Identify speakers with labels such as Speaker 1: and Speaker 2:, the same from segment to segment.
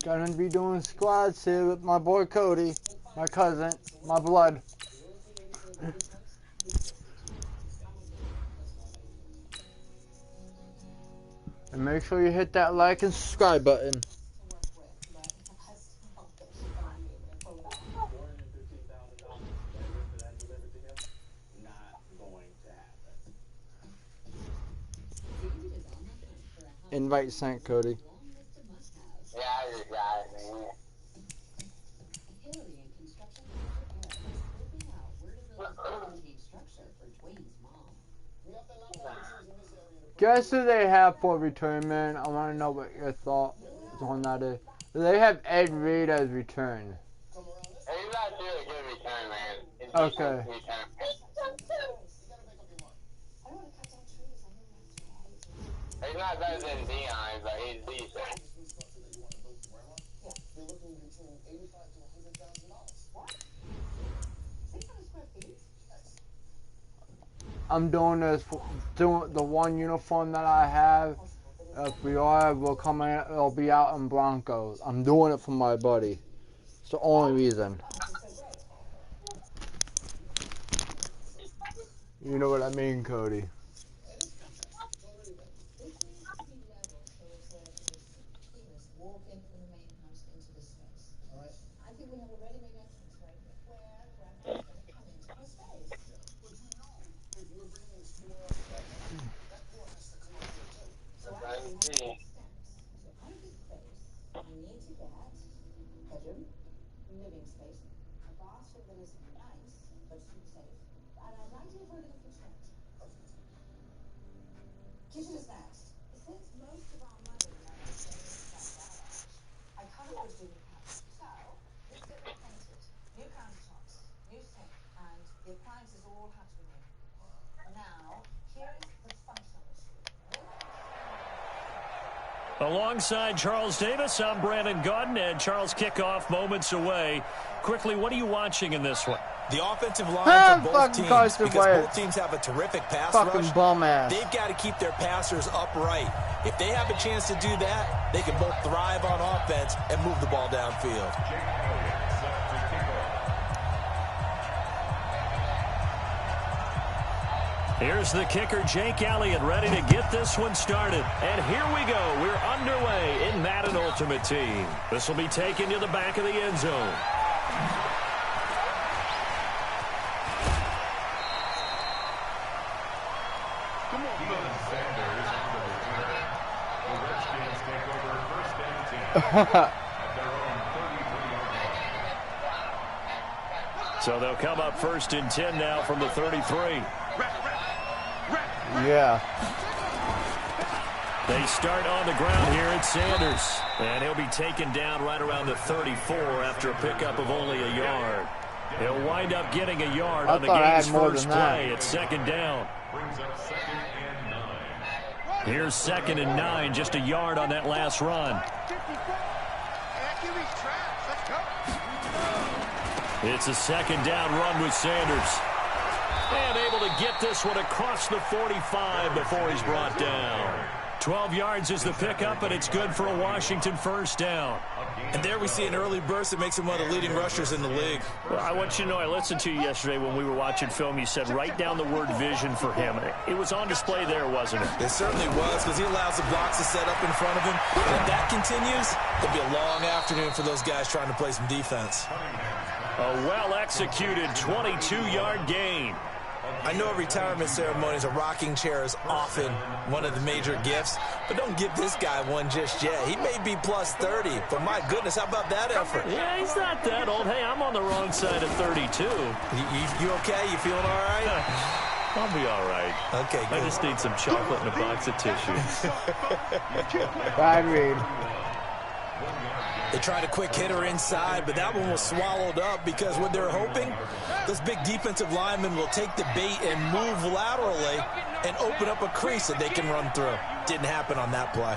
Speaker 1: Gonna be doing squads here with my boy Cody, my cousin, my blood. And make sure you hit that like and subscribe button. Invite sent, Cody.
Speaker 2: Yeah, I just got it, man.
Speaker 1: Guess who they have for return, man? I want to know what your thoughts on that is. They have Ed Reed as return.
Speaker 2: He's not doing a good return, man.
Speaker 1: Okay.
Speaker 2: He's not better than Dion, but he's decent.
Speaker 1: I'm doing this, doing the one uniform that I have. If we are, we'll come in, it'll be out in Broncos. I'm doing it for my buddy. It's the only reason. You know what I mean, Cody.
Speaker 3: Alongside Charles Davis, I'm Brandon Gaudin, and Charles kickoff moments away. Quickly, what are you watching in this one?
Speaker 4: The offensive line for both teams, because both teams have a terrific pass rush.
Speaker 1: Bum ass.
Speaker 4: They've got to keep their passers upright. If they have a chance to do that, they can both thrive on offense and move the ball downfield.
Speaker 3: Here's the kicker, Jake Elliott, ready to get this one started. And here we go. We're underway in Madden Ultimate Team. This will be taken to the back of the end zone. So they'll come up 1st and 10 now from the 33.
Speaker 1: Yeah.
Speaker 3: They start on the ground here at Sanders. And he'll be taken down right around the 34 after a pickup of only a yard. He'll wind up getting a yard on the game's first play at 2nd down. Here's 2nd and 9, just a yard on that last run. It's a 2nd down run with Sanders. And able to get this one across the 45 before he's brought down. 12 yards is the pickup, and it's good for a Washington 1st down.
Speaker 4: And there we see an early burst that makes him one of the leading rushers in the league.
Speaker 3: Well, I want you to know, I listened to you yesterday when we were watching film. You said write down the word vision for him. It was on display there, wasn't it?
Speaker 4: It certainly was, because he allows the blocks to set up in front of him. And if that continues, it'll be a long afternoon for those guys trying to play some defense.
Speaker 3: A well-executed 22-yard gain.
Speaker 4: I know at retirement ceremonies, a rocking chair is often one of the major gifts, but don't give this guy one just yet. He may be plus 30, but my goodness, how about that effort?
Speaker 3: Yeah, he's not that old. Hey, I'm on the wrong side of 32.
Speaker 4: You okay? You feeling all right?
Speaker 3: I'll be all right.
Speaker 4: Okay, good.
Speaker 3: I just need some chocolate and a box of tissues.
Speaker 1: Bad read.
Speaker 4: They tried a quick hitter inside, but that one was swallowed up because what they're hoping, those big defensive linemen will take the bait and move laterally and open up a crease that they can run through. Didn't happen on that play.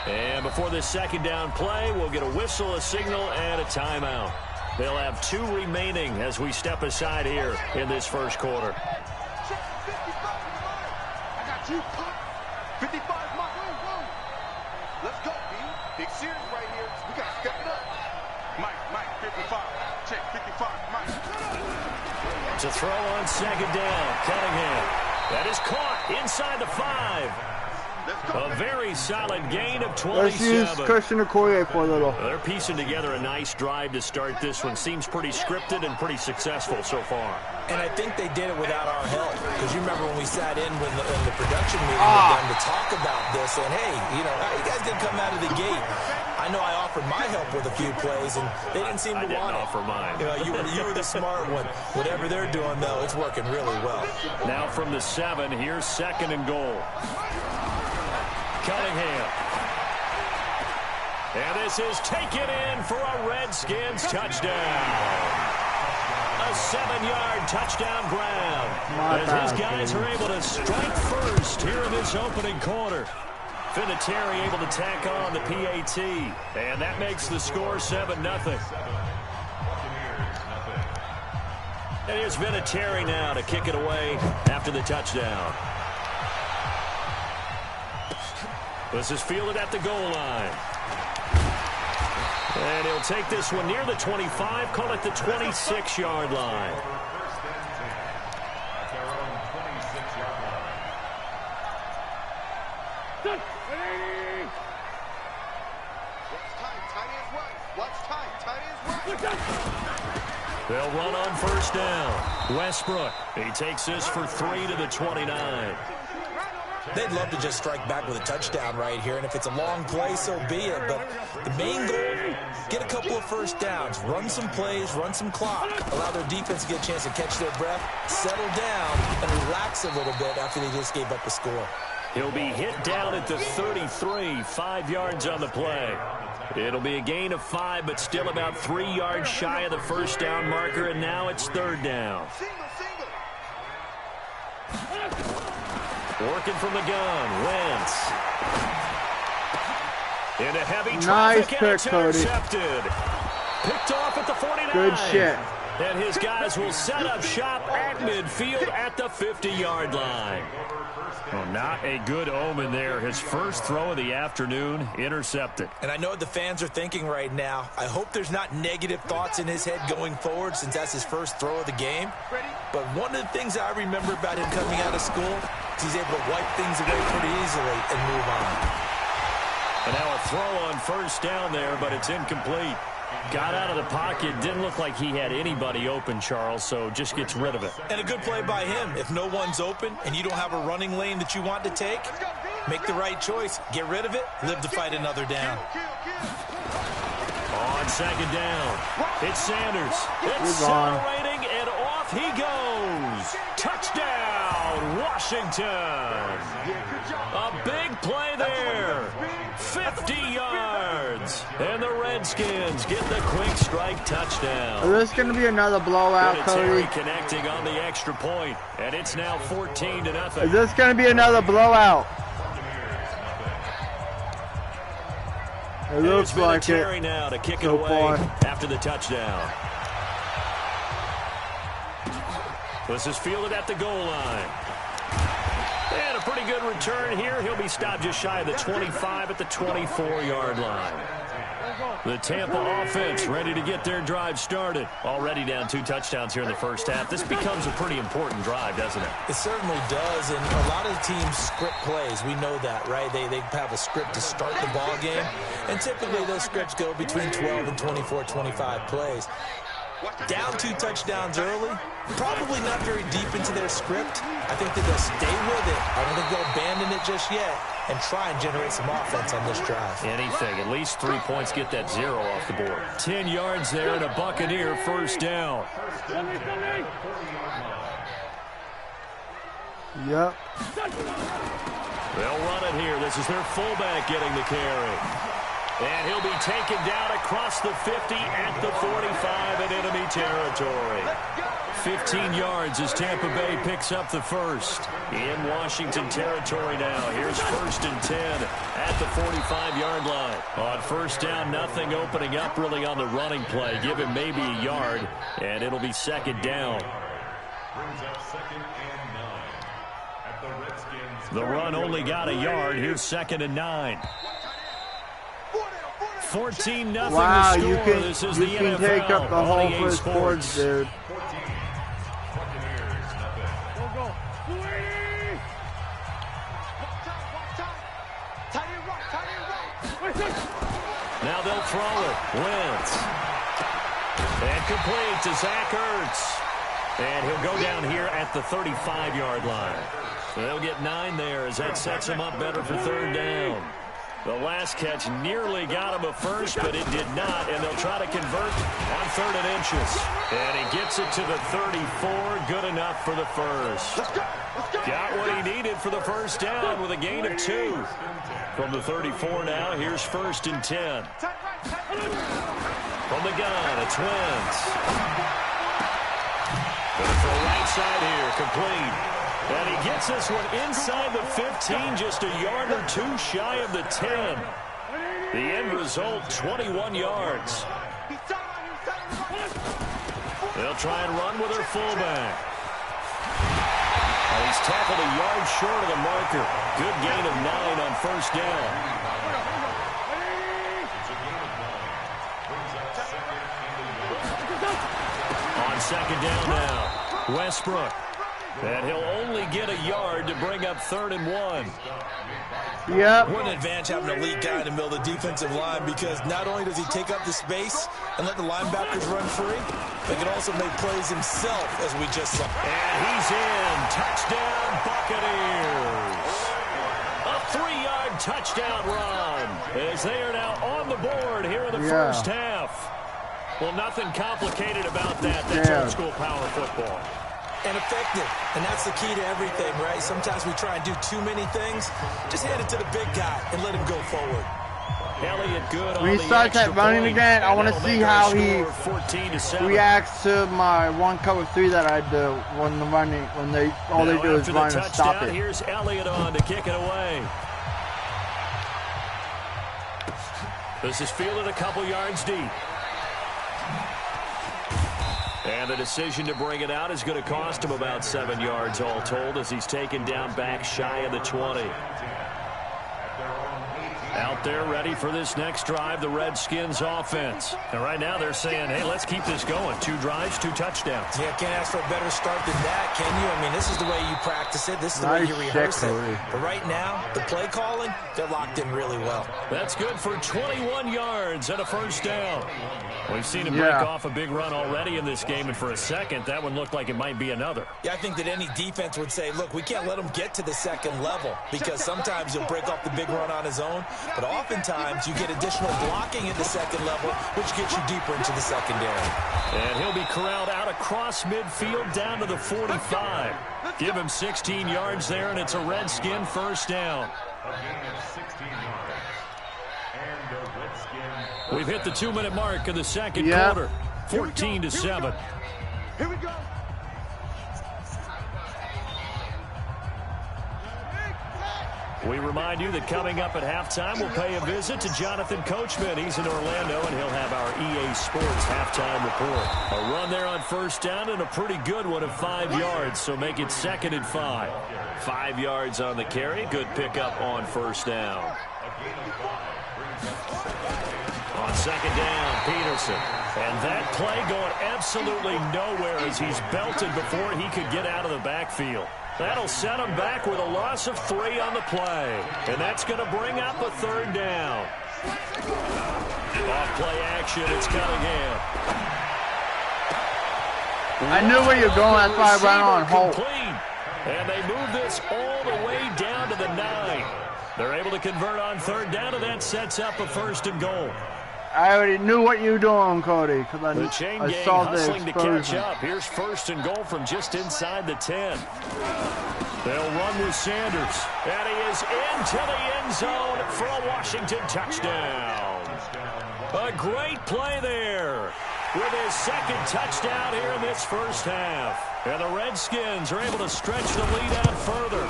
Speaker 3: And before this 2nd down play, we'll get a whistle, a signal, and a timeout. They'll have 2 remaining as we step aside here in this 1st quarter.
Speaker 5: I got you. 55. Let's go, B. Big series right here. We got to step it up. Mike, 55. Check, 55. Mike.
Speaker 3: To throw on second down. Cunningham. That is caught inside the 5. A very solid gain of 27.
Speaker 1: Let's use Christian Okoye for a little.
Speaker 3: They're piecing together a nice drive to start this one. Seems pretty scripted and pretty successful so far.
Speaker 4: And I think they did it without our help. Because you remember when we sat in when the production meeting with them to talk about this. And, hey, you know, you guys didn't come out of the gate. I know I offered my help with a few plays, and they didn't seem to want it.
Speaker 3: I didn't offer mine.
Speaker 4: You know, you were the smart one. Whatever they're doing, though, it's working really well.
Speaker 3: Now from the 7, here's 2nd and goal. Cunningham. And this is taken in for a Redskins touchdown. A 7-yard touchdown grab. As his guys are able to strike first here in this opening quarter. Vinatieri able to tack on the PAT. And that makes the score 7-0. And here's Vinatieri now to kick it away after the touchdown. This is fielded at the goal line. And he'll take this one near the 25, call it the 26-yard line. They'll run on first down. Westbrook, he takes this for 3 to the 29.
Speaker 4: They'd love to just strike back with a touchdown right here, and if it's a long play, so be it. But the main goal, get a couple of first downs, run some plays, run some clock, allow their defense to get a chance to catch their breath, settle down, and relax a little bit after they just gave up the score.
Speaker 3: He'll be hit down at the 33, 5 yards on the play. It'll be a gain of 5, but still about 3 yards shy of the first down marker, and now it's 3rd down. Working from the gun, Wentz. Into heavy traffic,
Speaker 1: nice
Speaker 3: and it's
Speaker 1: pick, Cody.
Speaker 3: intercepted. Picked off at the 49.
Speaker 1: Good shit.
Speaker 3: And his guys will set up shop at midfield at the 50-yard line. Well, not a good omen there. His first throw of the afternoon, intercepted.
Speaker 4: And I know what the fans are thinking right now. I hope there's not negative thoughts in his head going forward since that's his first throw of the game. But one of the things I remember about him coming out of school is he's able to wipe things away pretty easily and move on.
Speaker 3: And now a throw on first down there, but it's incomplete. Got out of the pocket. Didn't look like he had anybody open, Charles, so just gets rid of it.
Speaker 4: And a good play by him. If no one's open and you don't have a running lane that you want to take, make the right choice. Get rid of it. Live to fight another down.
Speaker 3: On second down, it's Sanders. Accelerating, and off he goes. Touchdown, Washington. A big play there. 50 yards. And the Redskins get the quick strike touchdown.
Speaker 1: Is this going to be another blowout, Cody?
Speaker 3: Connecting on the extra point, and it's now 14-0.
Speaker 1: Is this going to be another blowout? It looks like it.
Speaker 3: Now to kick it
Speaker 1: so
Speaker 3: away
Speaker 1: far.
Speaker 3: After the touchdown. This is fielded at the goal line. And a pretty good return here. He'll be stopped just shy of the 25 at the 24-yard line. The Tampa offense ready to get their drive started. Already down 2 touchdowns here in the first half. This becomes a pretty important drive, doesn't it?
Speaker 4: It certainly does, and a lot of teams script plays. We know that, right? They have a script to start the ball game, and typically those scripts go between 12 and 24, 25 plays. Down 2 touchdowns early, probably not very deep into their script. I think that they'll stay with it. I don't think they'll abandon it just yet and try and generate some offense on this drive.
Speaker 3: Anything. At least 3 points, get that 0 off the board. 10 yards there and a Buccaneer first down.
Speaker 1: Yep.
Speaker 3: They'll run it here. This is their fullback getting the carry. And he'll be taken down across the 50 at the 45 in enemy territory. 15 yards as Tampa Bay picks up the first. In Washington territory now. Here's 1st and 10 at the 45-yard line. On first down, nothing opening up really on the running play. Give him maybe a yard, and it'll be 2nd down. The run only got a yard. Here's 2nd and 9. 14-0
Speaker 1: Wow,
Speaker 3: the score.
Speaker 1: you can
Speaker 3: This is
Speaker 1: you
Speaker 3: the
Speaker 1: can
Speaker 3: NFL
Speaker 1: take up the
Speaker 3: on
Speaker 1: whole
Speaker 3: EA
Speaker 1: first quarter,
Speaker 3: Sports.
Speaker 1: dude.
Speaker 3: Now they'll throw it. Wentz. And complete to Zach Ertz. And he'll go down here at the 35-yard line. So they'll get 9 there as that sets him up better for third down. The last catch nearly got him a first, but it did not, and they'll try to convert on 3rd and inches. And he gets it to the 34, good enough for the first. Got what he needed for the first down with a gain of 2. From the 34 now, here's 1st and 10. From the gun, it's Wentz. Going for the right side here, complete. And he gets this one inside the 15, just a yard or 2 shy of the 10. The end result, 21 yards. They'll try and run with their fullback. And he's tackled a yard short of the marker. Good gain of 9 on first down. On second down now, Westbrook. And he'll only get a yard to bring up 3rd and 1.
Speaker 1: Yep.
Speaker 4: What an advantage having an elite guy in the middle of the defensive line, because not only does he take up the space and let the linebackers run free, but he can also make plays himself, as we just saw.
Speaker 3: And he's in. Touchdown, Buccaneers. A 3-yard touchdown run as they are now on the board here in the first half. Well, nothing complicated about that. That's old school power football.
Speaker 4: And effective. And that's the key to everything, right? Sometimes we try and do too many things. Just hand it to the big guy and let him go forward.
Speaker 3: Elliott good
Speaker 1: When he starts that running again, I want to see how he reacts to my 1 cover 3 that I do when the running, when all they do is run and stop it.
Speaker 3: Here's Elliott on to kick it away. This is fielded a couple yards deep. And the decision to bring it out is going to cost him about 7 yards all told, as he's taken down back shy of the 20. Out there ready for this next drive, the Redskins offense. And right now they're saying, hey, let's keep this going. 2 drives, 2 touchdowns.
Speaker 4: Yeah, can't ask for a better start than that, can you? I mean, this is the way you practice it. This is the way you rehearse it. But right now, the play calling, they're locked in really well.
Speaker 3: That's good for 21 yards and a first down. We've seen him break off a big run already in this game, and for a second, that one looked like it might be another.
Speaker 4: Yeah, I think that any defense would say, look, we can't let him get to the second level, because sometimes he'll break off the big run on his own, but oftentimes you get additional blocking at the second level, which gets you deeper into the secondary.
Speaker 3: And he'll be corralled out across midfield down to the 45. Give him 16 yards there, and it's a Redskin first down. We've hit the 2-minute mark in the second quarter. 14-7.
Speaker 5: Here we go.
Speaker 3: We remind you that coming up at halftime, we'll pay a visit to Jonathan Coachman. He's in Orlando, and he'll have our EA Sports halftime report. A run there on first down, and a pretty good one of 5 yards, so make it 2nd and 5. 5 yards on the carry. Good pickup on first down. On second down, Peterson. And that play going absolutely nowhere as he's belted before he could get out of the backfield. That'll set him back with a loss of 3 on the play. And that's going to bring up a 3rd down. Off play action, it's Cunningham.
Speaker 1: I knew where you're going, that's why I ran on hold.
Speaker 3: And they move this all the way down to the 9. They're able to convert on 3rd down, and that sets up a 1st and goal.
Speaker 1: I already knew what you were doing, Cody, because I saw the
Speaker 3: hustling to catch
Speaker 1: explosion.
Speaker 3: up. Here's 1st and goal from just inside the 10. They'll run with Sanders, and he is into the end zone for a Washington touchdown. A great play there with his 2nd touchdown here in this first half. And the Redskins are able to stretch the lead out further.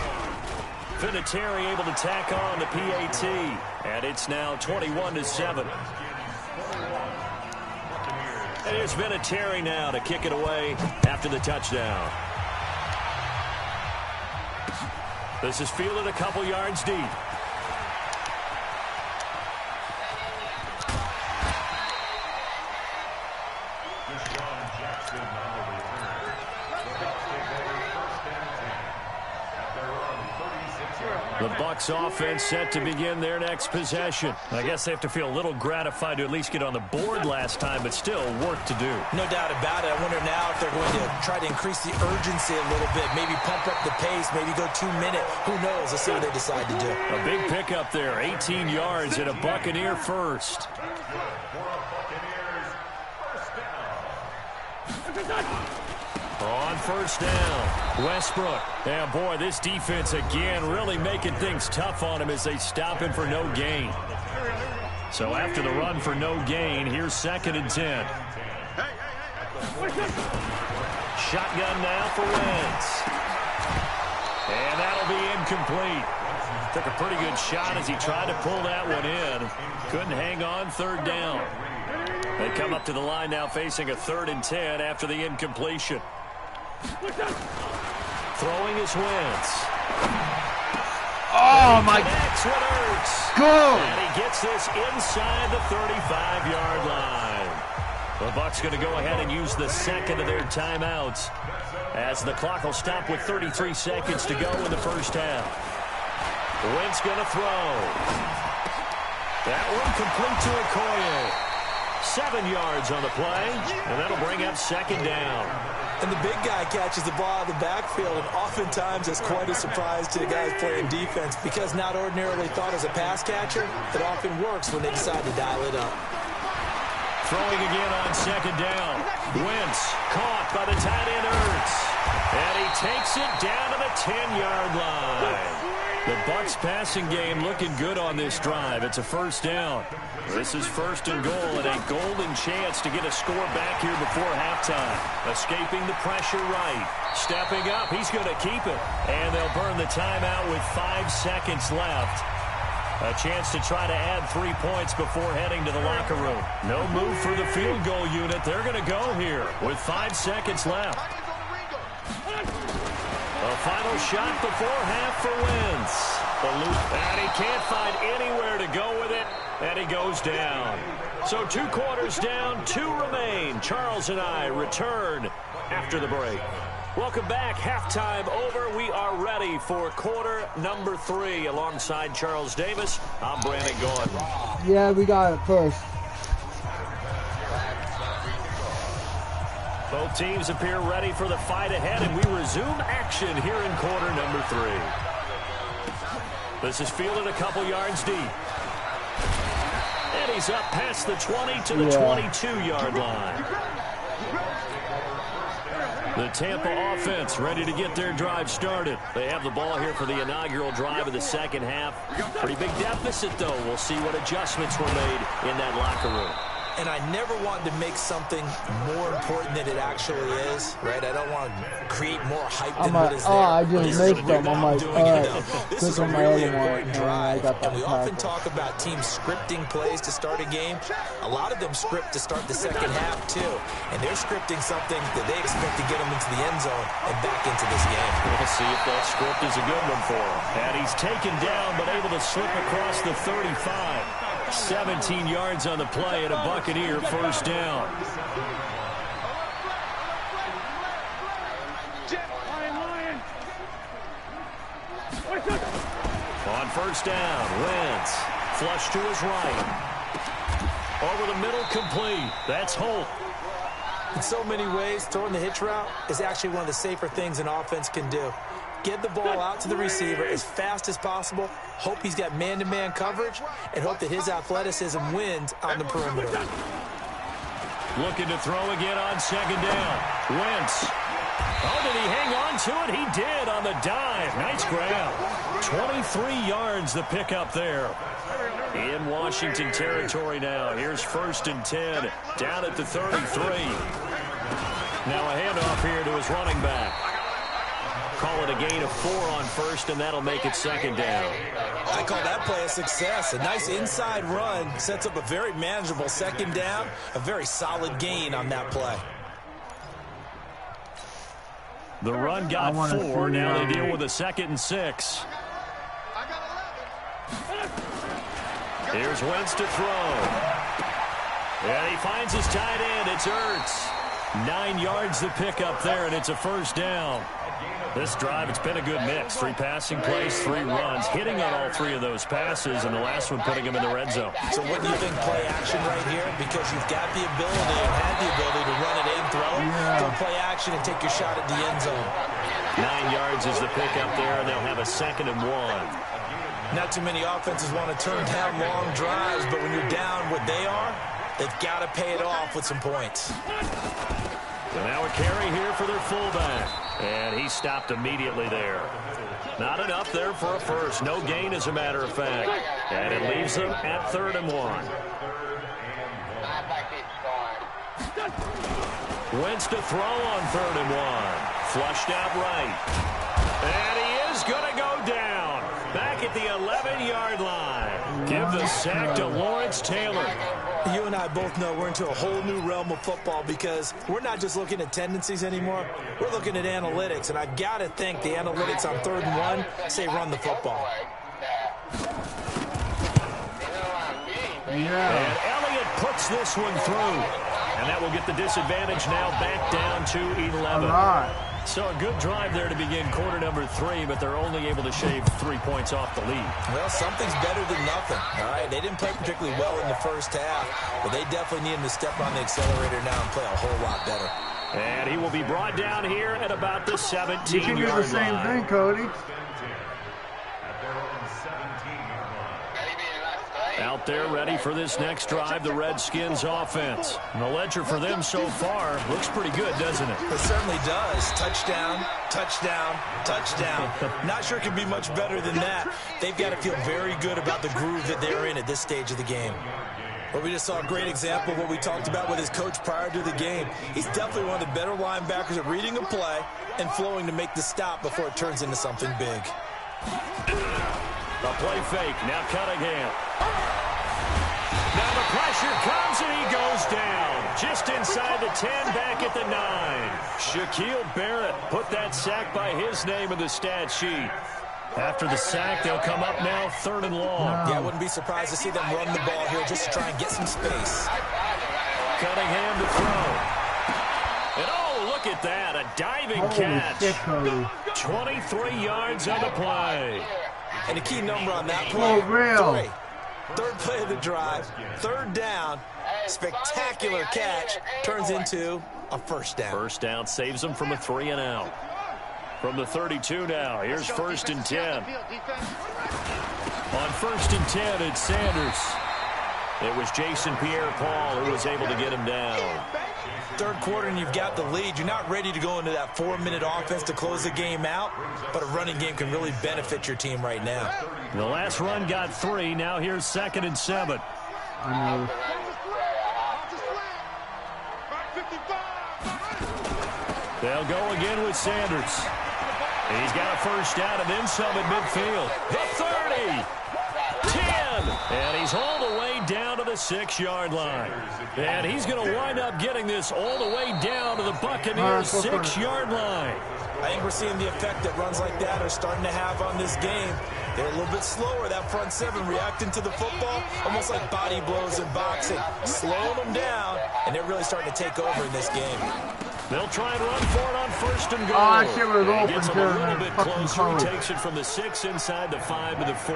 Speaker 3: Vinatieri able to tack on the PAT, and it's now 21-7. And it's Vinatieri now to kick it away after the touchdown. This is fielded a couple yards deep. The Bucs offense set to begin their next possession. I guess they have to feel a little gratified to at least get on the board last time, but still work to do.
Speaker 4: No doubt about it. I wonder now if they're going to try to increase the urgency a little bit, maybe pump up the pace, maybe go 2 minute. Who knows? Let's see what they decide to do.
Speaker 3: A big pickup there, 18 yards and a Buccaneer first. On first down, Westbrook. Yeah, boy, this defense again really making things tough on him as they stop him for no gain. So after the run for no gain, here's 2nd and 10. Shotgun now for Wentz. And that'll be incomplete. Took a pretty good shot as he tried to pull that one in. Couldn't hang on, 3rd down. They come up to the line now facing a 3rd and 10 after the incompletion. Throwing is Wentz.
Speaker 1: Oh, my. Good.
Speaker 3: And he gets this inside the 35-yard line. The Bucs going to go ahead and use the 2nd of their timeouts as the clock will stop with 33 seconds to go in the first half. Wentz going to throw. That one complete to Okoye. 7 yards on the play, and that'll bring up 2nd down.
Speaker 4: And the big guy catches the ball out of the backfield, and oftentimes it's quite a surprise to the guys playing defense because not ordinarily thought as a pass catcher, it often works when they decide to dial it up.
Speaker 3: Throwing again on 2nd down. Wentz caught by the tight end Ertz. And he takes it down to the 10-yard line. The Bucs passing game looking good on this drive. It's a 1st down. This is 1st and goal and a golden chance to get a score back here before halftime. Escaping the pressure right. Stepping up. He's going to keep it. And they'll burn the timeout with 5 seconds left. A chance to try to add 3 points before heading to the locker room. No move for the field goal unit. They're going to go here with 5 seconds left. A final shot before half for Wentz. And he can't find anywhere to go with it, and he goes down. So 2 quarters down, 2 remain. Charles and I return after the break. Welcome back. Halftime over. We are ready for quarter number 3. Alongside Charles Davis, I'm Brandon Gordon.
Speaker 1: Yeah, we got it first.
Speaker 3: Both teams appear ready for the fight ahead, and we resume action here in quarter number 3. This is fielded a couple yards deep. And he's up past the 20 to the 22-yard line. The Tampa offense ready to get their drive started. They have the ball here for the inaugural drive of the second half. Pretty big deficit, though. We'll see what adjustments were made in that locker room.
Speaker 4: And I never wanted to make something more important than it actually is, right? I don't want to create more hype than what is there.
Speaker 1: I just missed them. I'm like, all right,
Speaker 4: this is a
Speaker 1: my
Speaker 4: really
Speaker 1: other one,
Speaker 4: important drive. And we often
Speaker 1: tackle.
Speaker 4: talk about teams scripting plays to start a game. A lot of them script to start the second half, too. And they're scripting something that they expect to get them into the end zone and back into this game.
Speaker 3: We'll see if that script is a good one for him. And he's taken down, but able to slip across the 35. 17 yards on the play and a Buccaneer first down. On first down, Wentz. Flush to his right. Over the middle, complete. That's Holt.
Speaker 4: In so many ways, throwing the hitch route is actually one of the safer things an offense can do. Get the ball out to the receiver as fast as possible, hope he's got man-to-man coverage, and hope that his athleticism wins on the perimeter.
Speaker 3: Looking to throw again on second down. Wentz. Oh, did he hang on to it? He did on the dive. Nice grab. 23 yards the pickup there. In Washington territory now. Here's 1st and 10. Down at the 33. Now a handoff here to his running back. Call it a gain of 4 on first, and that'll make it second down.
Speaker 4: I call that play a success. A nice inside run sets up a very manageable second down. A very solid gain on that play.
Speaker 3: The run got 4. Now they deal with a 2nd and 6. Here's Wentz to throw. And he finds his tight end. It's Ertz. 9 yards the pickup there, and it's a first down. This drive, it's been a good mix. 3 passing plays, 3 runs, hitting on all 3 of those passes, and the last one putting him in the red zone.
Speaker 4: So what do you think play action right here? Because you've got the ability and had the ability to run it and throw it. Go play action and take your shot at the end zone.
Speaker 3: 9 yards is the pickup there, and they'll have a 2nd and 1.
Speaker 4: Not too many offenses want to turn down long drives, but when you're down what they are, they've got to pay it off with some points.
Speaker 3: So now a carry here for their fullback. And he stopped immediately there. Not enough there for a first. No gain, as a matter of fact. And it leaves them at 3rd and 1. Wentz to throw on 3rd and 1. Flushed out right. And he is going to go down. Back at the 11-yard line. Give the sack to Lawrence Taylor.
Speaker 4: You and I both know we're into a whole new realm of football because we're not just looking at tendencies anymore. We're looking at analytics, and I've got to think the analytics on 3rd and 1 say run the football.
Speaker 3: And Elliott puts this one through. And that will get the disadvantage now back down to 11. So a good drive there to begin quarter number 3, but they're only able to shave 3 points off the lead.
Speaker 4: Well, something's better than nothing. All right, they didn't play particularly well in the first half, but they definitely need him to step on the accelerator now and play a whole lot better.
Speaker 3: And he will be brought down here at about the 17-yard line.
Speaker 1: You can do the same thing, Cody.
Speaker 3: Out there ready for this next drive, the Redskins offense. And the ledger for them so far looks pretty good, doesn't it?
Speaker 4: It certainly does. Touchdown, touchdown, touchdown. Not sure it can be much better than that. They've got to feel very good about the groove that they're in at this stage of the game. Well, we just saw a great example of what we talked about with his coach prior to the game. He's definitely one of the better linebackers at reading a play and flowing to make the stop before it turns into something big.
Speaker 3: The play fake, now Cunningham. Now the pressure comes and he goes down. Just inside the 10, back at the 9. Shaquille Barrett put that sack by his name in the stat sheet. After the sack, they'll come up now 3rd and long.
Speaker 4: Yeah, I wouldn't be surprised to see them run the ball here just to try and get some space.
Speaker 3: Cunningham to throw. And oh, look at that, a diving catch. 23 yards on the play.
Speaker 4: And the key number on that play, 3. Third play of the drive, 3rd down, spectacular catch, turns into a first down.
Speaker 3: First down saves them from a 3 and out. From the 32 now, here's 1st and 10. On 1st and 10, it's Sanders. It was Jason Pierre-Paul who was able to get him down.
Speaker 4: 3rd quarter and you've got the lead. You're not ready to go into that 4-minute offense to close the game out, but a running game can really benefit your team right now.
Speaker 3: The last run got 3. Now here's 2nd and 7.
Speaker 1: I know.
Speaker 3: They'll go again with Sanders. He's got a first down and then some at midfield. The 30. 10. And he's all the way down to the 6-yard line. And he's going to wind up getting this all the way down to the Buccaneers' 6-yard line.
Speaker 4: I think we're seeing the effect that runs like that are starting to have on this game. They're a little bit slower, that front 7, reacting to the football, almost like body blows in boxing, slowing them down, and they're really starting to take over in this game.
Speaker 3: They'll try and run for it on 1st and goal.
Speaker 1: Oh, that shit was open
Speaker 3: gets
Speaker 1: to
Speaker 3: him a little bit closer.
Speaker 1: He
Speaker 3: Takes it from the 6 inside the 5 to the 4.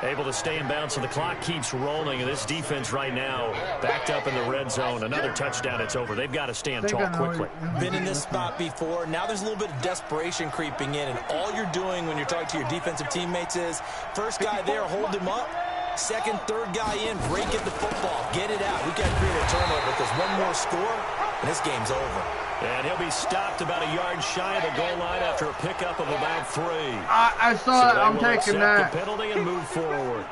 Speaker 3: Able to stay in bounds, so the clock keeps rolling, and this defense right now backed up in the red zone. Another touchdown, it's over. They've got to stand tall quickly.
Speaker 4: Been in this spot before. Now there's a little bit of desperation creeping in, and all you're doing when you're talking to your defensive teammates is, first guy there, hold him up. Second, third guy in, break at the football. Get it out. We've got to create a turnover because one more score, and this game's over.
Speaker 3: And he'll be stopped about a yard shy of the goal line after a pickup of about 3.
Speaker 1: I saw it. I'm taking that.
Speaker 3: The penalty and move forward.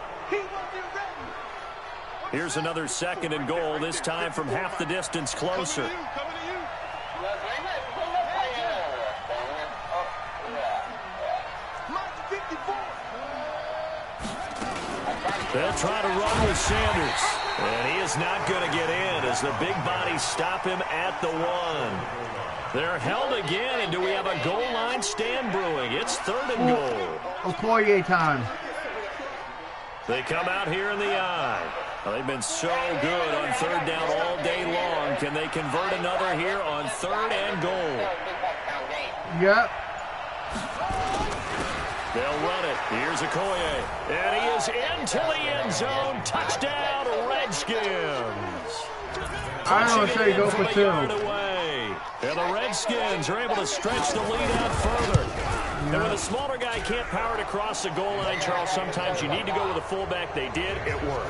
Speaker 3: Here's another 2nd and goal, this time from half the distance closer. They'll try to run with Sanders. And he is not going to get in as the big bodies stop him at the 1. They're held again, and do we have a goal line stand brewing? It's 3rd and goal.
Speaker 1: Okoye time.
Speaker 3: They come out here in the eye. Well, they've been so good on 3rd down all day long. Can they convert another here on 3rd and goal?
Speaker 1: Yep.
Speaker 3: They'll run it. Here's Okoye. And he is into the end zone. Touchdown, Redskins.
Speaker 1: I don't say go for 2.
Speaker 3: Away. And the Redskins are able to stretch the lead out further. And when a smaller guy can't power it across the goal line, Charles, sometimes you need to go with a fullback. They did. It worked.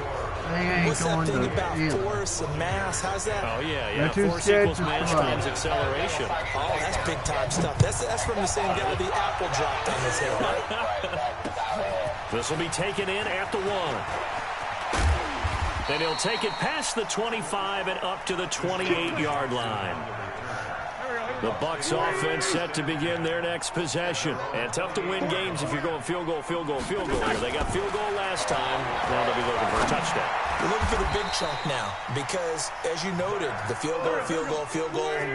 Speaker 4: What's that thing about force and mass? How's that?
Speaker 3: Oh, yeah. Force equals mass times acceleration.
Speaker 4: Oh, that's big-time stuff. That's from the same guy the apple dropped on his head, right?
Speaker 3: This will be taken in at the 1. Then he'll take it past the 25 and up to the 28-yard line. The Bucs offense set to begin their next possession. And tough to win games if you're going field goal, field goal, field goal here. They got field goal last time. Now they'll be looking for a touchdown.
Speaker 4: We're looking for the big chunk now because, as you noted, the field goal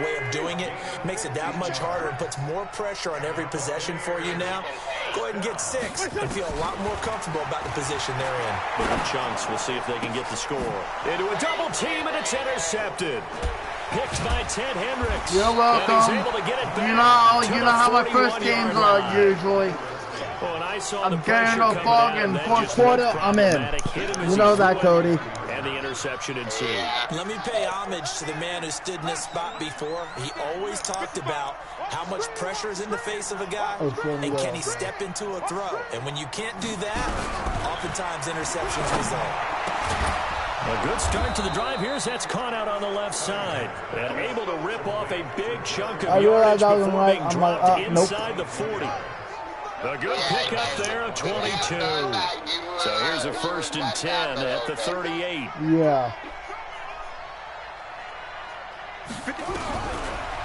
Speaker 4: way of doing it makes it that much harder and puts more pressure on every possession for you now. Go ahead and get 6 and feel a lot more comfortable about the position they're in.
Speaker 3: Big chunks. We'll see if they can get the score. Into a double team, and it's intercepted. Picked by Ted Hendricks.
Speaker 1: You're welcome.
Speaker 3: And he's able to get it back
Speaker 1: you know how my first games are usually. I'm getting a bug in fourth quarter, I'm in. You know that, Cody.
Speaker 3: And the interception ensued.
Speaker 4: Let me pay homage to the man who stood in this spot before. He always talked about how much pressure is in the face of a guy, and can he step into a throw. And when you can't do that, oftentimes interceptions result.
Speaker 3: A good start to the drive. Here's that's caught out on the left side. And able to rip off a big chunk of yardage before being dropped inside the 40. A good pickup there of 22. So here's a 1st and 10 at the 38.
Speaker 1: Yeah.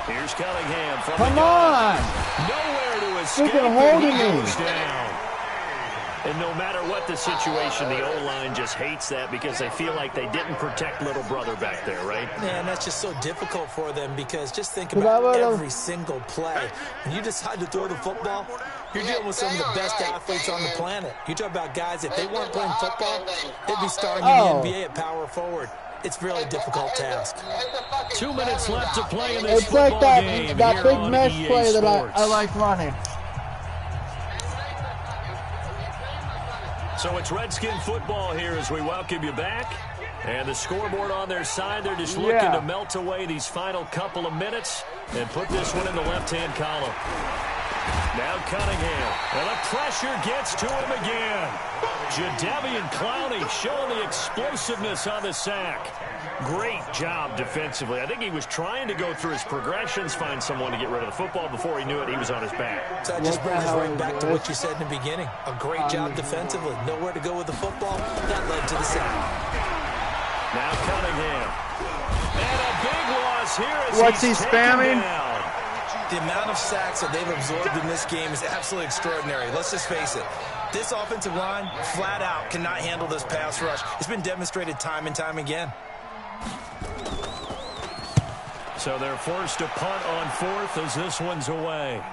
Speaker 3: Here's Cunningham from
Speaker 1: Come
Speaker 3: the
Speaker 1: on!
Speaker 3: Nowhere to escape.
Speaker 1: Freaking holding me.
Speaker 3: Down. And no matter what the situation, the O-line just hates that because they feel like they didn't protect little brother back there, right?
Speaker 4: Yeah, and that's just so difficult for them because just think about every single play. When you decide to throw the football, you're dealing with some of the best athletes on the planet. You talk about guys, if they weren't playing football, they'd be starting in the NBA at power forward. It's a really difficult task.
Speaker 3: 2 minutes left to play in this
Speaker 1: It's like
Speaker 3: game
Speaker 1: that big mesh
Speaker 3: EA
Speaker 1: play that
Speaker 3: Sports.
Speaker 1: I like running.
Speaker 3: So it's Redskin football here as we welcome you back. And the scoreboard on their side, they're just looking to melt away these final couple of minutes and put this one in the left-hand column. Now Cunningham, and the pressure gets to him again. Jadeveon Clowney showing the explosiveness on the sack. Great job defensively. I think he was trying to go through his progressions, find someone to get rid of the football. Before he knew it, he was on his back.
Speaker 4: So that just brings us right back to what you said in the beginning. A great job defensively. Nowhere to go with the football. That led to the sack.
Speaker 3: Now Cunningham. And a big loss here as
Speaker 1: What's he
Speaker 3: he's
Speaker 1: spamming?
Speaker 3: down.
Speaker 4: The amount of sacks that they've absorbed in this game is absolutely extraordinary. Let's just face it. This offensive line, flat out, cannot handle this pass rush. It's been demonstrated time and time again.
Speaker 3: So they're forced to punt on 4th as this one's away.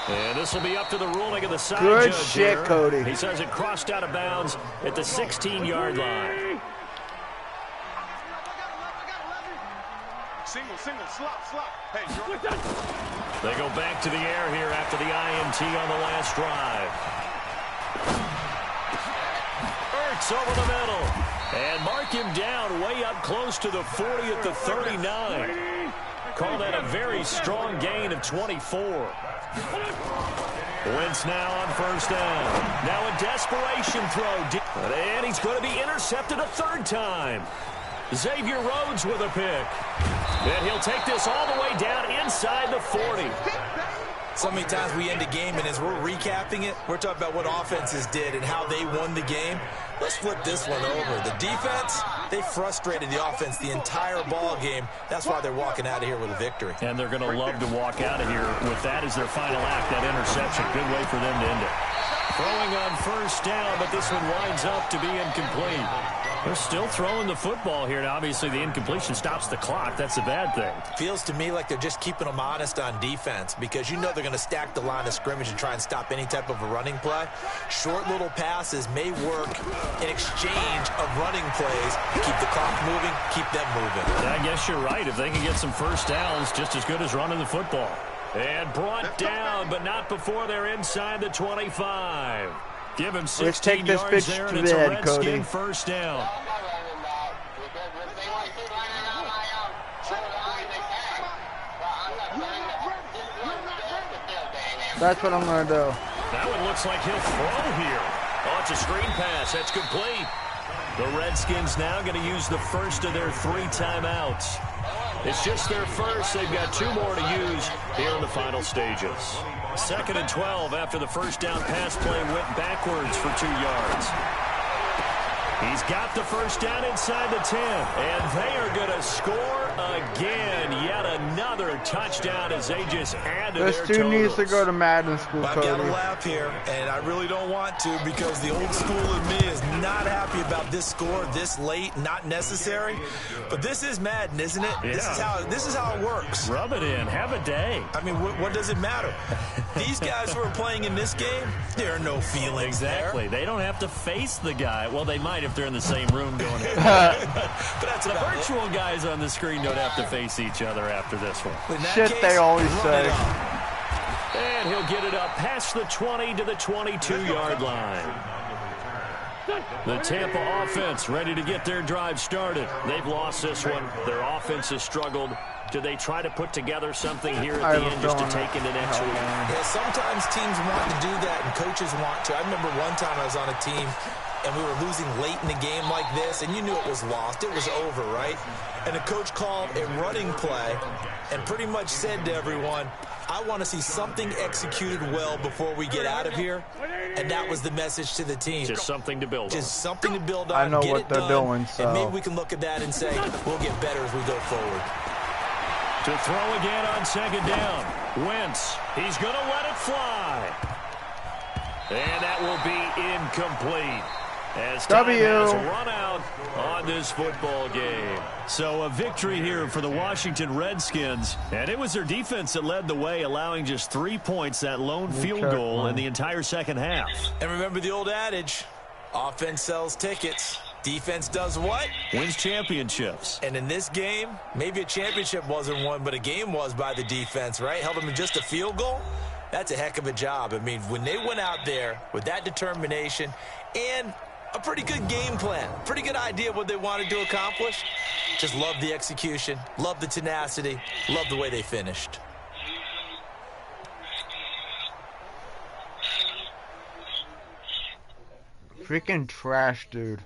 Speaker 3: And this will be up to the ruling of the side
Speaker 1: Good
Speaker 3: judge
Speaker 1: shit,
Speaker 3: here.
Speaker 1: Cody.
Speaker 3: He says it crossed out of bounds at the 16-yard line.
Speaker 5: Single, slop. Hey, you're
Speaker 3: They go back to the air here after the INT on the last drive. Ertz over the middle. And mark him down way up close to the 40 at the 39. Call that a very strong gain of 24. Wentz now on 1st down. Now a desperation throw. And he's going to be intercepted a 3rd time. Xavier Rhodes with a pick. And he'll take this all the way down inside the 40.
Speaker 4: So many times we end a game, and as we're recapping it, we're talking about what offenses did and how they won the game. Let's flip this one over. The defense, they frustrated the offense the entire ball game. That's why they're walking out of here with a victory.
Speaker 3: And they're going to love to walk out of here with that as their final act, that interception. Good way for them to end it. Throwing on 1st down, but this one winds up to be incomplete. They're still throwing the football here. Now, obviously, the incompletion stops the clock. That's a bad thing.
Speaker 4: Feels to me like they're just keeping them honest on defense because you know they're going to stack the line of scrimmage and try and stop any type of a running play. Short little passes may work in exchange of running plays to keep the clock moving, keep them moving.
Speaker 3: Yeah, I guess you're right. If they can get some 1st downs, just as good as running the football. And brought down, but not before they're inside the 25. Give him 16
Speaker 1: Let's take this
Speaker 3: yards
Speaker 1: bitch
Speaker 3: there, and
Speaker 1: to
Speaker 3: it's a
Speaker 1: bed,
Speaker 3: Redskin
Speaker 1: Cody.
Speaker 3: first down.
Speaker 1: That's what I'm going to do.
Speaker 3: That one looks like he'll throw here. Oh, it's a screen pass. That's complete. The Redskins now going to use the first of their 3 timeouts. It's just their first. They've got 2 more to use here in the final stages. 2nd and 12 after the first down pass play went backwards for 2 yards. He's got the first down inside the 10, and they are going to score again. Yet another touchdown as they just add to their
Speaker 1: This dude
Speaker 3: totals.
Speaker 1: needs to go to Madden school,
Speaker 4: I've got to
Speaker 1: Cody.
Speaker 4: laugh here, and I really don't want to because the old school in me is not happy about this score this late, not necessary. But this is Madden, isn't it?
Speaker 3: Yeah.
Speaker 4: This is how it works.
Speaker 3: Rub it in. Have a day.
Speaker 4: I mean, what does it matter? These guys who are playing in this game, there are no feelings
Speaker 3: Exactly.
Speaker 4: there.
Speaker 3: They don't have to face the guy. Well, they might if they're in the same room going in.
Speaker 4: But that's
Speaker 3: The
Speaker 4: about
Speaker 3: virtual guys on the screen don't have to face each other after this one.
Speaker 4: it. In that
Speaker 1: Shit,
Speaker 4: case,
Speaker 1: they always
Speaker 4: run
Speaker 1: say.
Speaker 4: it up.
Speaker 3: And he'll get it up past the 20 to the 22-yard line. The Tampa offense ready to get their drive started. They've lost this one. Their offense has struggled. Do they try to put together something here
Speaker 1: I
Speaker 3: at the
Speaker 1: have a
Speaker 3: end just to
Speaker 1: feeling
Speaker 3: take into next week?
Speaker 4: Yeah, sometimes teams want to do that and coaches want to. I remember one time I was on a team and we were losing late in a game like this, and you knew it was lost. It was over, right? And the coach called a running play and pretty much said to everyone, I want to see something executed well before we get out of here. And that was the message to the team.
Speaker 3: Just something to build on.
Speaker 4: Just something to build on.
Speaker 1: I know
Speaker 4: get
Speaker 1: what
Speaker 4: it
Speaker 1: they're
Speaker 4: done,
Speaker 1: doing, so.
Speaker 4: and maybe we can look at that and say, we'll get better as we go forward.
Speaker 3: To throw again on 2nd down. Wentz, he's going to let it fly. And that will be incomplete. As time has run out on this football game. So a victory here for the Washington Redskins. And it was their defense that led the way, allowing just 3 points, that lone field goal in the entire second half.
Speaker 4: And remember the old adage, offense sells tickets. Defense does what?
Speaker 3: Wins championships.
Speaker 4: And in this game, maybe a championship wasn't won, but a game was by the defense, right? Held them to just a field goal. That's a heck of a job. I mean, when they went out there with that determination and a pretty good game plan, pretty good idea of what they wanted to accomplish, just love the execution, love the tenacity, love the way they finished.
Speaker 1: Freaking trash, dude.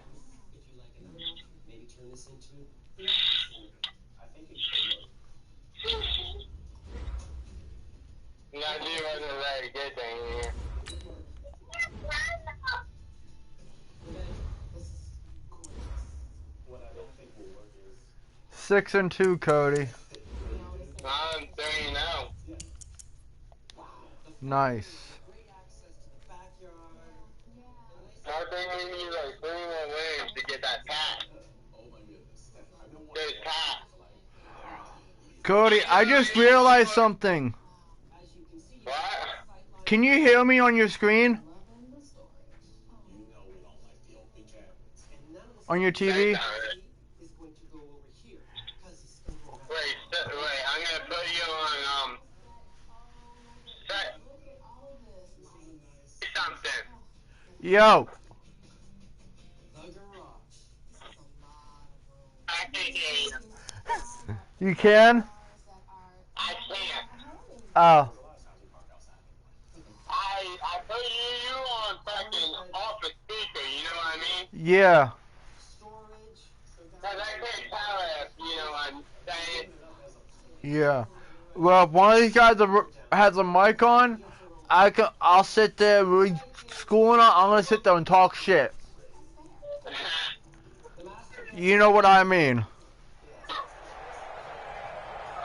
Speaker 2: Not you wasn't very good thing here.
Speaker 1: 6-2, Cody.
Speaker 2: I'm 3-0.
Speaker 1: Nice.
Speaker 2: I think we need like 3 more wins to get that pass. Good pass.
Speaker 1: Cody, I just realized something.
Speaker 2: What?
Speaker 1: Can you hear me on your screen? On your TV?
Speaker 2: Wait, I'm gonna put you on, set something.
Speaker 1: Yo.
Speaker 2: I can hear you.
Speaker 1: You can?
Speaker 2: I can't.
Speaker 1: Oh.
Speaker 2: I put you on fucking off the speaker, you know what I mean?
Speaker 1: Yeah.
Speaker 2: Cause I can't tell if, you know what I'm saying?
Speaker 1: Yeah. Well, if one of these guys has a mic on, I'll sit there really schooling on. I'm gonna sit there and talk shit. You know what I mean?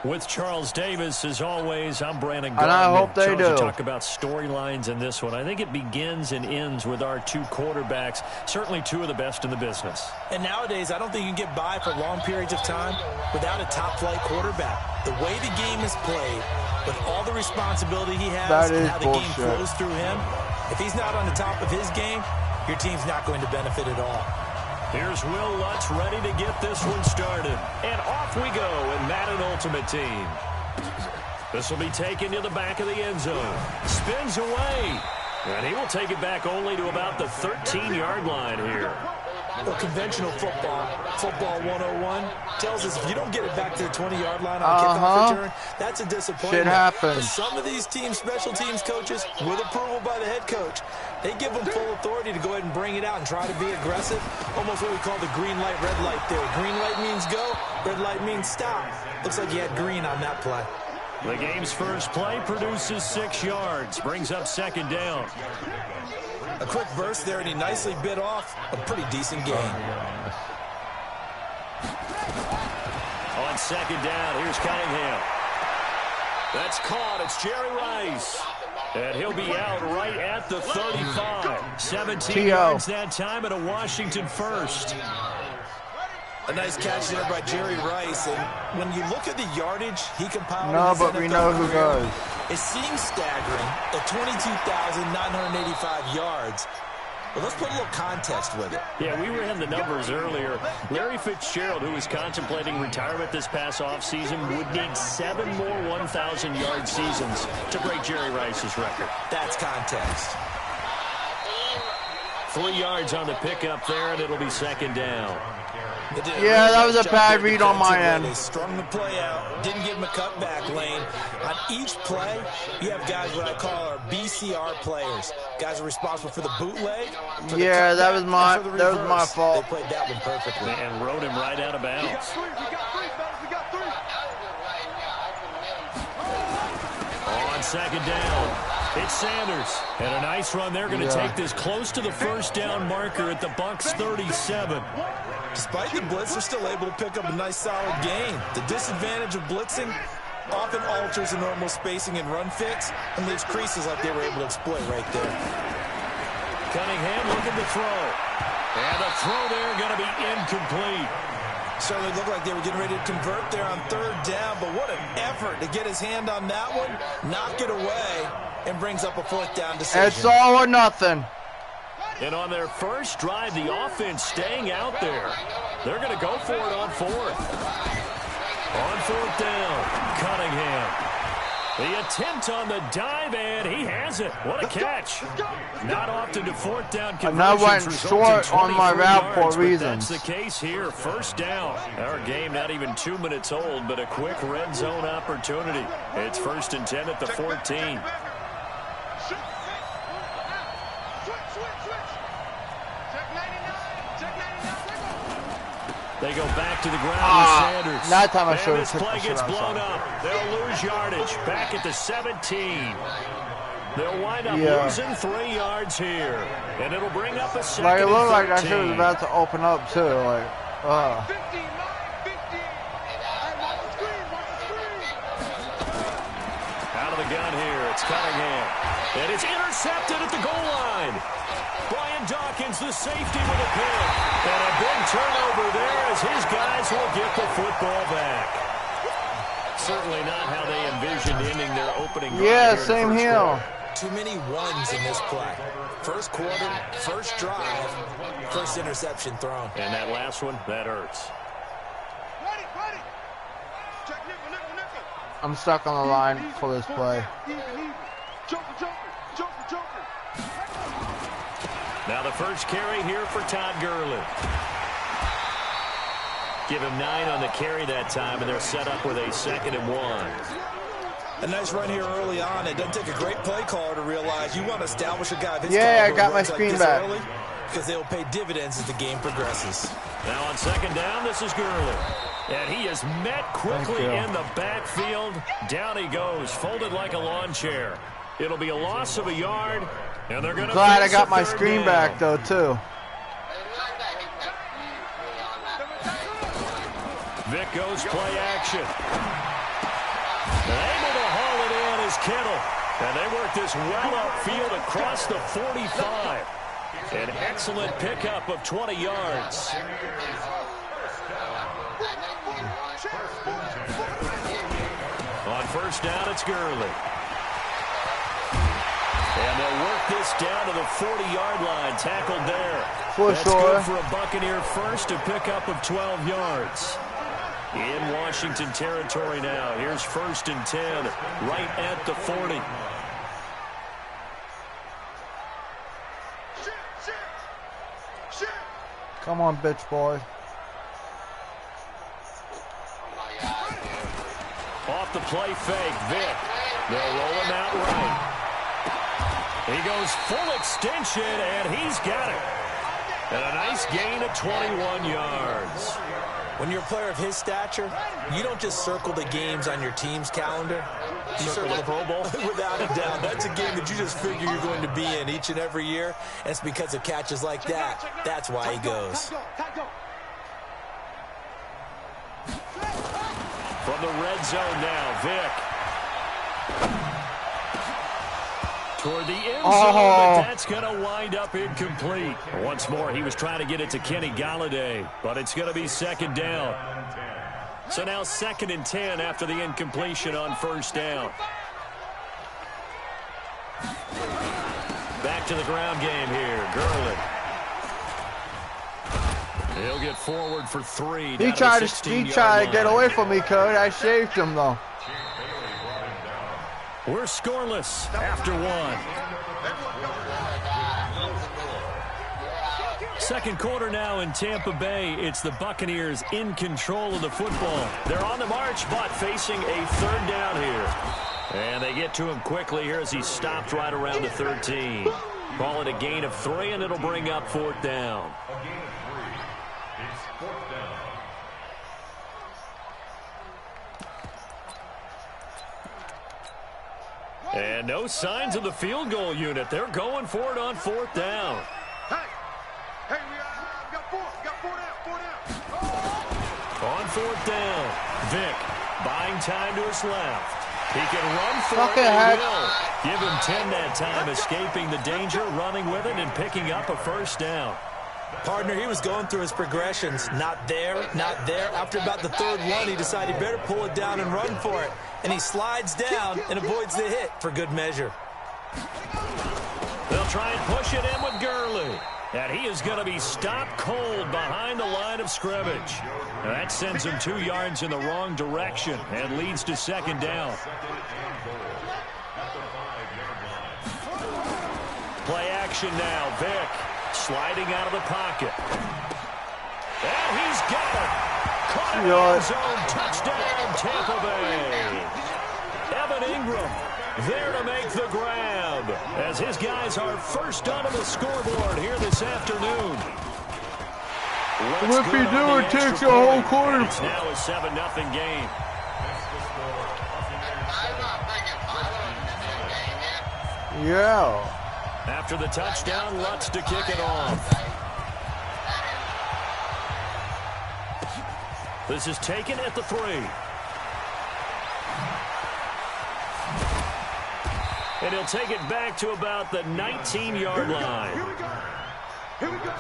Speaker 3: With Charles Davis, as always, I'm Brandon
Speaker 1: And I
Speaker 3: Gardner.
Speaker 1: hope they
Speaker 3: Charles, you
Speaker 1: do.
Speaker 3: talk about storylines in this one. I think it begins and ends with our 2 quarterbacks, certainly 2 of the best in the business.
Speaker 4: And nowadays, I don't think you can get by for long periods of time without a top-flight quarterback. The way the game is played, with all the responsibility he has
Speaker 1: That
Speaker 4: and
Speaker 1: is
Speaker 4: how the game
Speaker 1: bullshit.
Speaker 4: flows through him, if he's not on the top of his game, your team's not going to benefit at all.
Speaker 3: Here's Will Lutz ready to get this one started. And off we go in Madden Ultimate Team. This will be taken to the back of the end zone. Spins away. And he will take it back only to about the 13-yard line here.
Speaker 4: Well, conventional football 101, tells us if you don't get it back to the 20-yard line on kickoff return, that's a disappointment.
Speaker 1: Shit happens.
Speaker 4: But some of these teams, special teams coaches, with approval by the head coach, they give them full authority to go ahead and bring it out and try to be aggressive. Almost what we call the green light, red light theory. Green light means go, red light means stop. Looks like you had green on that play.
Speaker 3: The game's first play produces 6 yards, brings up second down.
Speaker 4: A quick burst there, and he nicely bit off a pretty decent gain.
Speaker 3: On second down, here's Cunningham. That's caught. It's Jerry Rice. And he'll be out right at the 35. 17 yards that time and a Washington first.
Speaker 4: A nice catch there by Jerry Rice. And when you look at the yardage he compiled,
Speaker 1: no, but we know who goes.
Speaker 4: It seems staggering at 22,985 yards. But let's put a little context with it.
Speaker 3: Yeah, we ran the numbers earlier. Larry Fitzgerald, who is contemplating retirement this past offseason, would need 7 more 1,000-yard seasons to break Jerry Rice's record.
Speaker 4: That's context.
Speaker 3: 3 yards on the pickup there, and it'll be second down.
Speaker 1: Yeah, that was a bad read on my end.
Speaker 4: They strung the play out, didn't give him a cutback lane. On each play, you have guys what I call our BCR players. Guys are responsible for the bootleg.
Speaker 1: Yeah, that was my fault.
Speaker 4: They played that one perfectly.
Speaker 3: And rode him right out of bounds.
Speaker 5: We got three.
Speaker 3: On second down, it's Sanders. And a nice run. They're going to take this close to the first down marker at the Bucs 37.
Speaker 4: Despite the blitz, they're still able to pick up a nice solid gain. The disadvantage of blitzing often alters the normal spacing and run fits and leaves creases like they were able to exploit right there.
Speaker 3: Cunningham looking to throw. And the throw there going to be incomplete.
Speaker 4: Certainly looked like they were getting ready to convert there on third down, but what an effort to get his hand on that one, knock it away, and brings up a fourth down decision.
Speaker 1: It's all or nothing.
Speaker 3: And on their first drive, the offense staying out there. They're going to go for it on fourth. On fourth down, Cunningham. The attempt on the dive, and he has it. What a catch. Not often to fourth down conversions.
Speaker 1: And I went short on my route for reasons.
Speaker 3: That's the case here. First down. Our game not even 2 minutes old, but a quick red zone opportunity. It's 1st and 10 at the 14. They go back to the ground with Sanders.
Speaker 1: That time I
Speaker 3: and
Speaker 1: showed
Speaker 3: this play gets blown up. They'll lose yardage. Back at the 17. They'll wind up losing 3 yards here. And it'll bring up a second.
Speaker 1: Like it looked like that
Speaker 3: shit
Speaker 1: shit was about to open up too. Like,
Speaker 3: out of the gun here. It's Cunningham. And it's intercepted at the goal line. Brian Dawkins, the safety with a pick. And a big turnover there as his guys will get the football back. Certainly not how they envisioned ending their opening drive.
Speaker 1: yeah, same here.
Speaker 4: Too many ones in this play. First quarter, first drive, first interception thrown.
Speaker 3: And that last one, that hurts.
Speaker 1: I'm stuck on the line for this play.
Speaker 3: Now the first carry here for Todd Gurley. Give him 9 on the carry that time, and they're set up with a 2nd and 1.
Speaker 4: A nice run here early on. It doesn't take a great play caller to realize you want to establish a guy of his
Speaker 1: I got my screen back.
Speaker 4: Early, because they will pay dividends as the game progresses.
Speaker 3: Now on 2nd down, this is Gurley. And he is met quickly in the backfield. Down he goes, folded like a lawn chair. It'll be a loss of a yard, and they're going to
Speaker 1: Glad I got my screen back though too.
Speaker 3: Vic goes play action. Able to haul it in is Kittle. And they work this well upfield across the 45. An excellent pickup of 20 yards. On first down, it's Gurley. And they'll work this down to the 40-yard line, tackled there.
Speaker 1: For
Speaker 3: That's
Speaker 1: sure.
Speaker 3: Good for a Buccaneer first, a pickup of 12 yards. In Washington territory now. Here's 1st and 10, right at the 40.
Speaker 1: Come on, bitch boy.
Speaker 3: Off the play fake, Vic. They'll roll him out right. He goes full extension, and he's got it. And a nice gain of 21 yards.
Speaker 4: When you're a player of his stature, you don't just circle the games on your team's calendar. You circle the Pro Bowl. Without a doubt. That's a game that you just figure you're going to be in each and every year. And it's because of catches like that. That's why he goes.
Speaker 3: From the red zone now, Vic. Toward the end zone, but that's going to wind up incomplete. Once more, he was trying to get it to Kenny Golladay, but it's going to be 2nd down. So now 2nd and 10 after the incompletion on 1st down. Back to the ground game here. Gurley. He'll get forward for 3.
Speaker 1: He tried to get away from me, Cody. I shaved him, though.
Speaker 3: We're scoreless after 1. 2nd quarter now in Tampa Bay. It's the Buccaneers in control of the football. They're on the march, but facing a 3rd down here. And they get to him quickly here as he stopped right around the 13. Call it a gain of 3, and it'll bring up 4th down. And no signs of the field goal unit. They're going for it on 4th down.
Speaker 5: Hey, we got 4 down.
Speaker 3: On 4th down, Vic buying time to his left. He can run for
Speaker 1: Fucking
Speaker 3: it.
Speaker 1: heck.
Speaker 3: He will. Give him 10 that time, escaping the danger, running with it, and picking up a 1st down.
Speaker 4: Partner, he was going through his progressions. Not there, not there. After about the 3rd one, he decided he better pull it down and run for it. And he slides down and avoids the hit for good measure.
Speaker 3: They'll try and push it in with Gurley. And he is going to be stopped cold behind the line of scrimmage. And that sends him 2 yards in the wrong direction and leads to 2nd down. Play action now, Vic. Sliding out of the pocket. And he's got it. Caught in the end zone. Touchdown, Tampa Bay. Evan Ingram there to make the grab as his guys are first onto the scoreboard here this afternoon.
Speaker 1: If you do, it takes a whole quarter.
Speaker 3: It's now a 7-0 game.
Speaker 1: Yeah.
Speaker 3: After the touchdown, Lutz to kick it off. This is taken at the 3. And he'll take it back to about the 19-yard line.
Speaker 5: Here we go.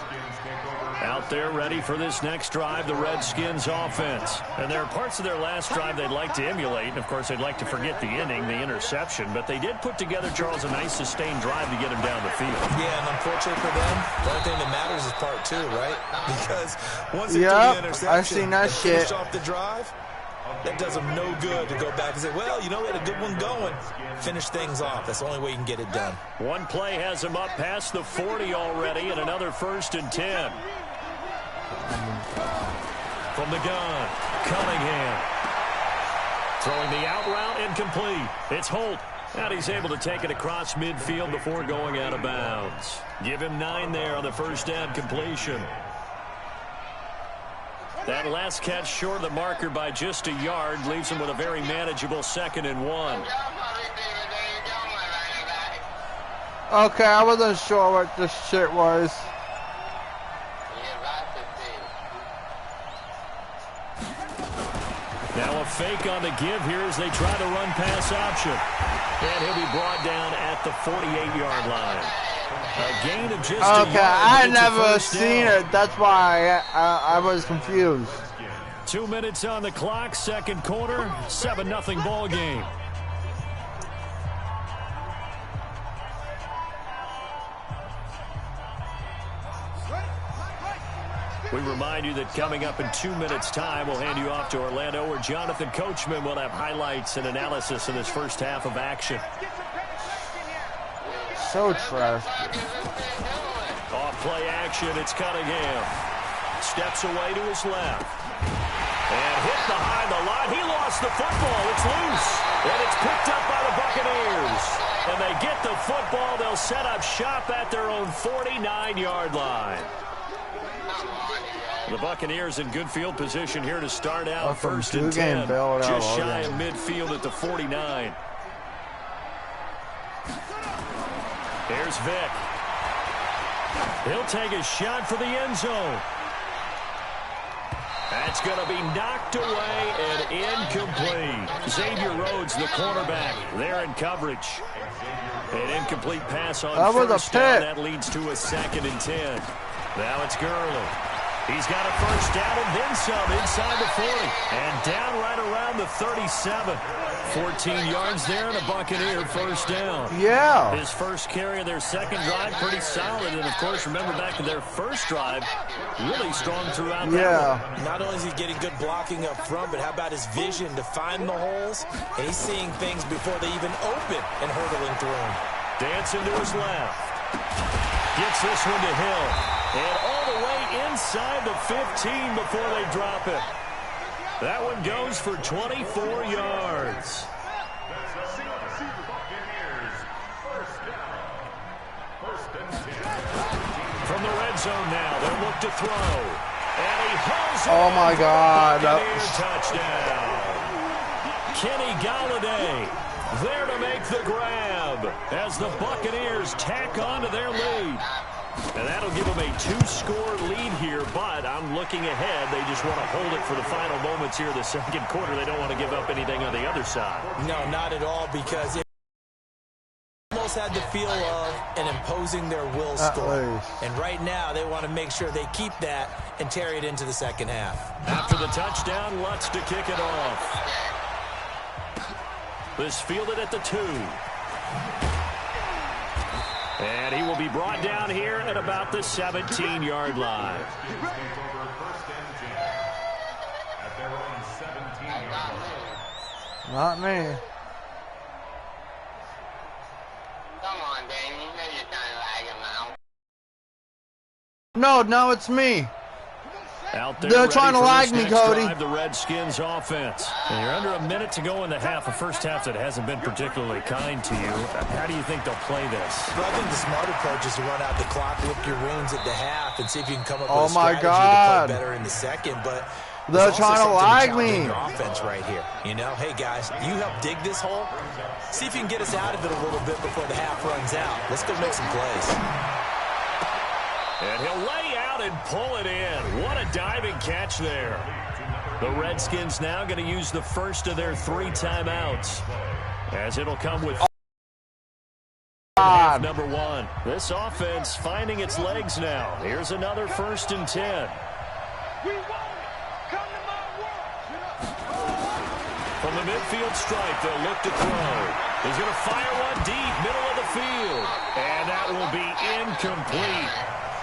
Speaker 3: Out there ready for this next drive, the Redskins offense. And there are parts of their last drive they'd like to emulate. And, of course, they'd like to forget the inning, the interception. But they did put together, Charles, a nice sustained drive to get him down the field.
Speaker 4: Yeah, and unfortunately for them, the only thing that matters is part 2, right? Because once they do the interception,
Speaker 1: I've seen that shit.
Speaker 4: Finish off the drive, that does them no good to go back and say, well, you know, we had a good one going. Finish things off. That's the only way you can get it done.
Speaker 3: One play has him up past the 40 already, and another 1st and 10. From the gun, Cunningham. Throwing the out route incomplete. It's Holt. And he's able to take it across midfield before going out of bounds. Give him 9 there on the 1st down completion. That last catch short of the marker by just a yard leaves him with a very manageable 2nd and 1.
Speaker 1: Okay, I wasn't sure what this shit was.
Speaker 3: Now a fake on the give here as they try to run pass option. And he'll be brought down at the 48-yard line. A gain of just a yard.
Speaker 1: Okay, I never seen it. That's why I was confused.
Speaker 3: 2 minutes on the clock, 2nd quarter, 7-0 ball game. We remind you that coming up in 2 minutes' time, we'll hand you off to Orlando, where Jonathan Coachman will have highlights and analysis in this first half of action.
Speaker 1: So trash.
Speaker 3: Off play action, it's Cunningham. Steps away to his left. And hit behind the line. He lost the football. It's loose. And it's picked up by the Buccaneers. And they get the football. They'll set up shop at their own 49-yard line. The Buccaneers in good field position here to start out first and 10. Just shy of midfield at the 49. Here's Vick. He'll take a shot for the end zone. That's going to be knocked away and incomplete. Xavier Rhodes, the cornerback, there in coverage. An incomplete pass on first down. That leads to a 2nd and 10. Now it's Gurley. He's got a first down and then some inside the 40. And down right around the 37. 14 yards there and a Buccaneer first down.
Speaker 1: Yeah.
Speaker 3: His first carry of their second drive, pretty solid. And, of course, remember back to their first drive, really strong throughout that one.
Speaker 4: Not only is he getting good blocking up front, but how about his vision to find the holes? And he's seeing things before they even open and hurdling through them.
Speaker 3: Dancing to his left. Gets this one to Hill. And all the way inside the 15 before they drop it. That one goes for 24 yards. From the red zone now, they'll look to throw. And he hauls it.
Speaker 1: Oh my God.
Speaker 3: Touchdown. Kenny Galladay there to make the grab as the Buccaneers tack on to their lead. And that'll give them a 2-score lead here, but I'm looking ahead. They just want to hold it for the final moments here of the second quarter. They don't want to give up anything on the other side.
Speaker 4: No, not at all, because it almost had the feel of an imposing their will score. And right now, they want to make sure they keep that and carry it into the second half.
Speaker 3: After the touchdown, Lutz to kick it off. This fielded at the 2. And he will be brought down here at about the 17-yard line.
Speaker 1: Not me.
Speaker 2: Come on, Danny. You know you're trying to lag him out.
Speaker 1: No, it's me.
Speaker 3: Out there
Speaker 1: They're trying to lag me, Cody.
Speaker 3: The Redskins offense. And you're under a minute to go in the half. A first half that hasn't been particularly kind to you. How do you think they'll play this?
Speaker 4: Well, I think the smart approach is to run out the clock, lick your wounds at the half, and see if you can come up
Speaker 1: Oh
Speaker 4: with a
Speaker 1: my
Speaker 4: strategy
Speaker 1: God.
Speaker 4: to play better in the second. But
Speaker 1: They're trying to lag me.
Speaker 4: Your offense right here. You know, hey guys, you help dig this hole. See if you can get us out of it a little bit before the half runs out. Let's go make some plays.
Speaker 3: And he'll lay out and pull it in. What a diving catch there. The Redskins now going to use the first of their 3 timeouts, as it'll come with half number 1. This offense finding its legs now. Here's another 1st and 10. From the midfield stripe, they'll look to throw. He's going to fire one deep, middle of the field. And that will be incomplete.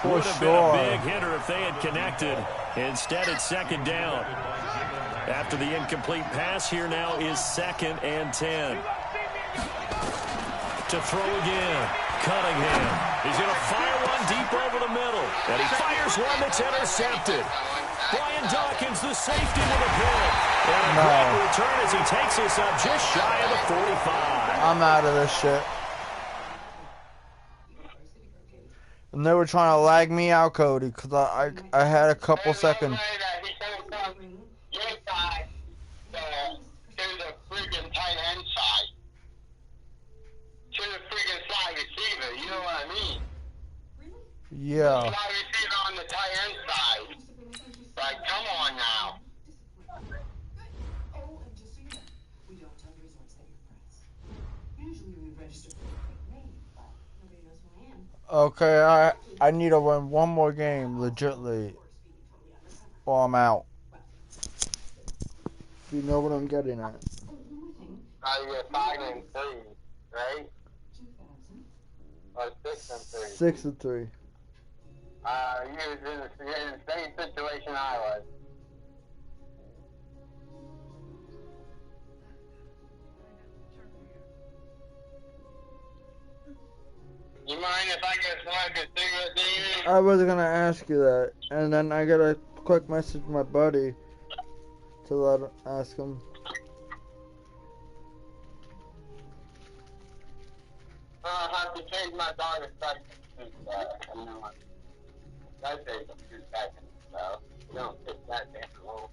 Speaker 3: Would have been a big hitter if they had connected. Instead, it's 2nd down. After the incomplete pass, here now is 2nd and 10. To throw again, Cunningham. He's going to fire one deep over the middle. And he fires one that's intercepted. Brian Dawkins, the safety, with a pick. And a great return as he takes us up just shy of the 45.
Speaker 1: I'm out of this shit. And they were trying to lag me out, Cody, because I had a couple seconds.
Speaker 2: Your side to the freaking tight end side. To the freaking slide receiver, you know what I mean?
Speaker 1: Yeah.
Speaker 2: Slide receiver on the tight end side. Like, come on now.
Speaker 1: Okay, I need to win one more game, legitly, or I'm out. You know what I'm getting at.
Speaker 2: You're 5-3, right? Or 6-3.
Speaker 1: 6-3.
Speaker 2: He was in the same situation I was. You mind if I get smoke a cigarette, David?
Speaker 1: I was gonna ask you that, and then I got a quick message from my buddy to ask him.
Speaker 2: I have to change my daughter's diaper. That takes a few seconds, so you don't take that damn long.